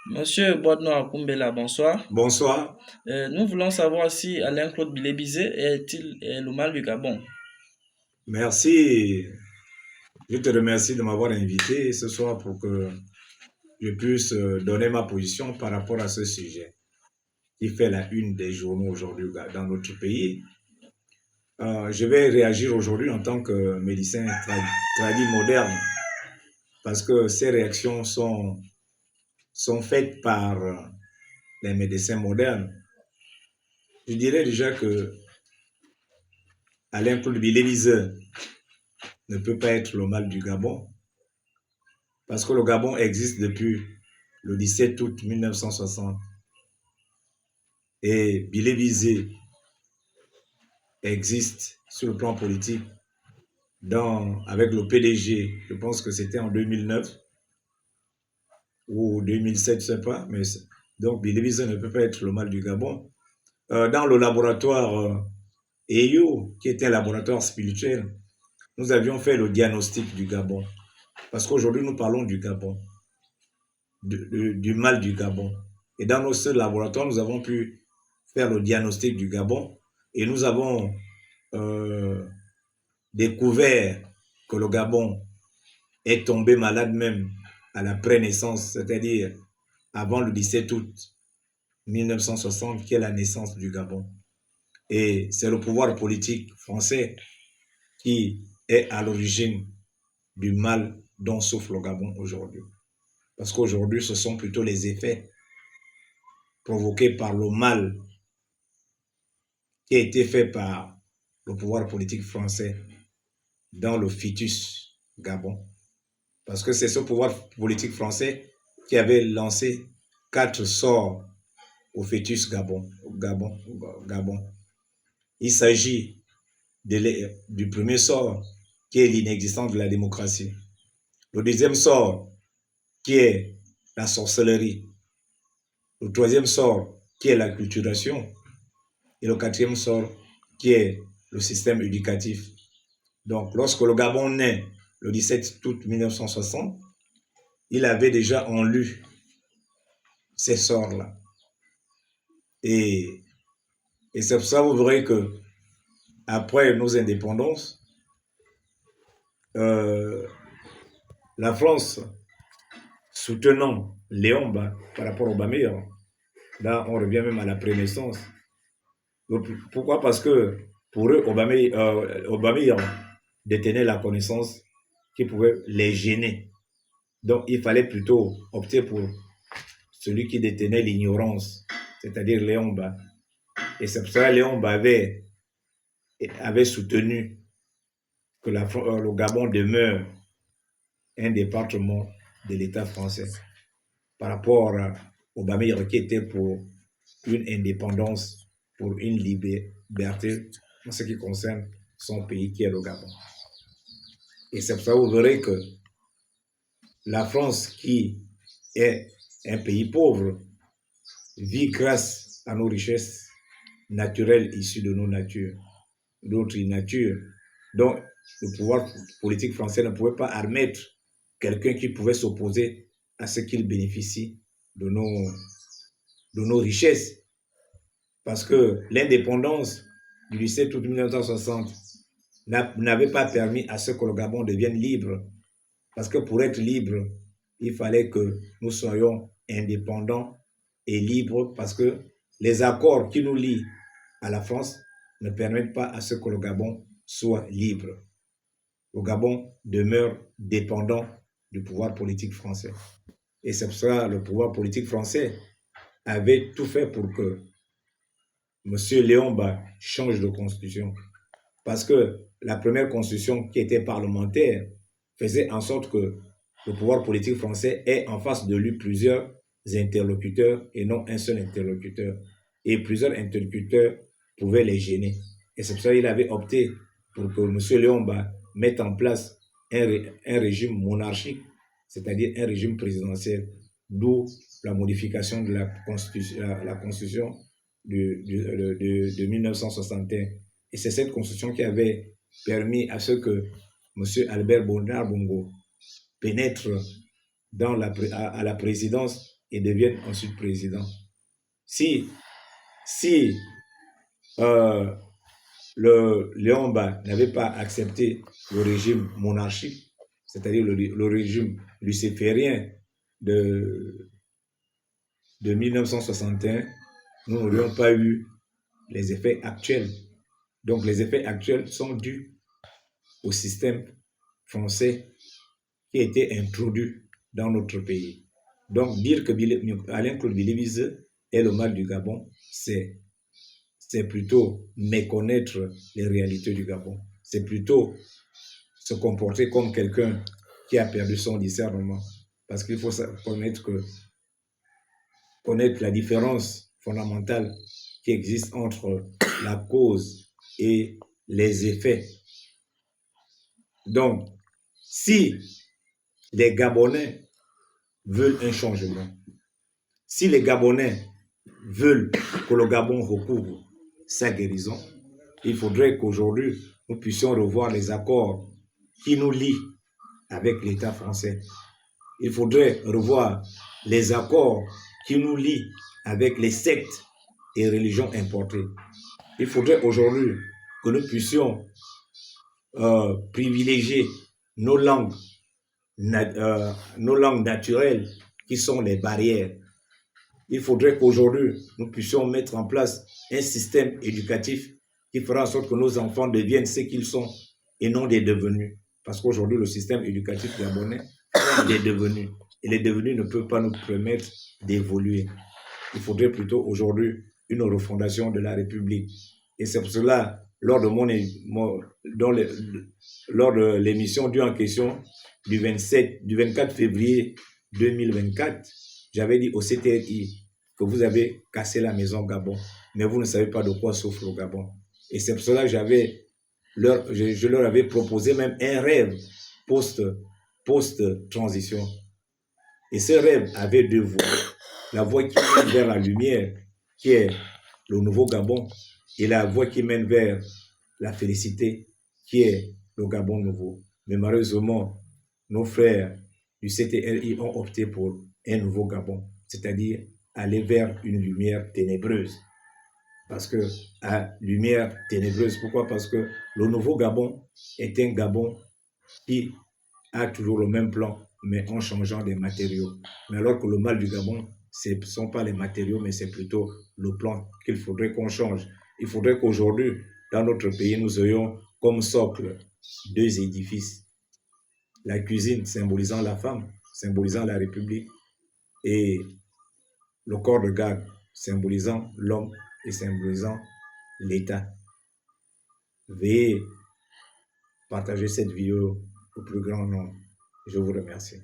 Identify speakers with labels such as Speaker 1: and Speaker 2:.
Speaker 1: Monsieur Boadno Akumbela, bonsoir.
Speaker 2: Bonsoir.
Speaker 1: Nous voulons savoir si Alain-Claude Bilébizé est le mal du Gabon.
Speaker 2: Merci. Je te remercie de m'avoir invité ce soir pour que je puisse donner ma position par rapport à ce sujet qui fait la une des journaux aujourd'hui dans notre pays. Je vais réagir aujourd'hui en tant que médecin tradit moderne parce que ces réactions sont faites par les médecins modernes. Je dirais déjà que Alain Claude Bilébizé ne peut pas être le mal du Gabon parce que le Gabon existe depuis le 17 août 1960 et Bilébizé existe sur le plan politique avec le PDG, je pense que c'était en 2009 ou 2007, je ne sais pas, mais donc Bilébizé ne peut pas être le mal du Gabon. Dans le laboratoire EYO, qui était un laboratoire spirituel, nous avions fait le diagnostic du Gabon. Parce qu'aujourd'hui, nous parlons du Gabon, du mal du Gabon. Et dans notre laboratoire, nous avons pu faire le diagnostic du Gabon et nous avons euh, découvert que le Gabon est tombé malade même à la prénaissance, c'est-à-dire avant le 17 août 1960, qui est la naissance du Gabon. Et c'est le pouvoir politique français qui est à l'origine du mal dont souffre le Gabon aujourd'hui. Parce qu'aujourd'hui, ce sont plutôt les effets provoqués par le mal qui a été fait par le pouvoir politique français dans le fœtus Gabon. Parce que c'est ce pouvoir politique français qui avait lancé 4 sorts au fœtus Gabon. Il s'agit du premier sort qui est l'inexistence de la démocratie. Le deuxième sort qui est la sorcellerie. Le troisième sort qui est l'acculturation. Et le quatrième sort qui est le système éducatif. Donc, lorsque le Gabon naît le 17 août 1960, il avait déjà en lui ces sorts-là. Et c'est pour ça que vous verrez que après nos indépendances, euh, la France soutenant Léon par rapport au Bamir, là on revient même à la prénaissance. Donc, pourquoi? Parce que pour eux, Aubameyang détenait la connaissance qui pouvait les gêner. Donc il fallait plutôt opter pour celui qui détenait l'ignorance, c'est-à-dire Léon Ba. Et c'est pour ça que Léon Ba avait soutenu que le Gabon demeure un département de l'État français par rapport au Bamir qui était pour une indépendance, pour une liberté en ce qui concerne son pays qui est le Gabon. Et c'est pour ça que vous verrez que la France, qui est un pays pauvre, vit grâce à nos richesses naturelles issues de nos natures, d'autres natures. Donc, le pouvoir politique français ne pouvait pas admettre quelqu'un qui pouvait s'opposer à ce qu'il bénéficie de nos richesses. Parce que l'indépendance du 17 août 1960 n'avait pas permis à ce que le Gabon devienne libre. Parce que pour être libre, il fallait que nous soyons indépendants et libres parce que les accords qui nous lient à la France ne permettent pas à ce que le Gabon soit libre. Le Gabon demeure dépendant du pouvoir politique français. Et c'est pour ça que le pouvoir politique français avait tout fait pour que M. Léon change de constitution. Parce que la première constitution qui était parlementaire faisait en sorte que le pouvoir politique français ait en face de lui plusieurs interlocuteurs et non un seul interlocuteur. Et plusieurs interlocuteurs pouvaient les gêner. Et c'est pour ça qu'il avait opté pour que M. Léon mette en place un régime monarchique, c'est-à-dire un régime présidentiel, d'où la modification de la constitution de 1961. Et c'est cette constitution qui avait permis à ce que M. Albert Bonnard Bongo pénètre à la présidence et devienne ensuite président. Si le Léon-Ba n'avait pas accepté le régime monarchique, c'est-à-dire le régime luciférien de 1961, nous n'aurions pas eu les effets actuels. Donc les effets actuels sont dus au système français qui a été introduit dans notre pays. Donc dire que Alain-Claude Bilébizé est le mal du Gabon, c'est plutôt méconnaître les réalités du Gabon. C'est plutôt se comporter comme quelqu'un qui a perdu son discernement. Parce qu'il faut connaître la différence fondamentale qui existe entre la cause et les effets. Donc, si les Gabonais veulent un changement, si les Gabonais veulent que le Gabon recouvre sa guérison, il faudrait qu'aujourd'hui, nous puissions revoir les accords qui nous lient avec l'État français. Il faudrait revoir les accords qui nous lient avec les sectes et religions importées. Il faudrait aujourd'hui que nous puissions privilégier nos langues naturelles qui sont les barrières. Il faudrait qu'aujourd'hui, nous puissions mettre en place un système éducatif qui fera en sorte que nos enfants deviennent ce qu'ils sont et non des devenus. Parce qu'aujourd'hui, le système éducatif gabonais est des devenus. Et les devenus ne peuvent pas nous permettre d'évoluer. Il faudrait plutôt aujourd'hui une refondation de la République. Et c'est pour cela, lors de l'émission due en question du 24 février 2024, j'avais dit au CTRI que vous avez cassé la maison Gabon, mais vous ne savez pas de quoi souffre le Gabon. Et c'est pour cela que je leur avais proposé même un rêve post-transition. Et ce rêve avait deux voies. La voie qui mène vers la lumière, qui est le nouveau Gabon, et la voie qui mène vers la félicité, qui est le Gabon nouveau. Mais malheureusement, nos frères du CTRI ont opté pour un nouveau Gabon, c'est-à-dire aller vers une lumière ténébreuse. Parce que lumière ténébreuse, pourquoi? Parce que le nouveau Gabon est un Gabon qui a toujours le même plan, mais en changeant des matériaux. Mais alors que le mal du Gabon, ce ne sont pas les matériaux, mais c'est plutôt le plan qu'il faudrait qu'on change. Il faudrait qu'aujourd'hui, dans notre pays, nous ayons comme socle deux édifices. La cuisine symbolisant la femme, symbolisant la République, et le corps de garde symbolisant l'homme et symbolisant l'État. Veuillez partager cette vidéo au plus grand nombre. Je vous remercie.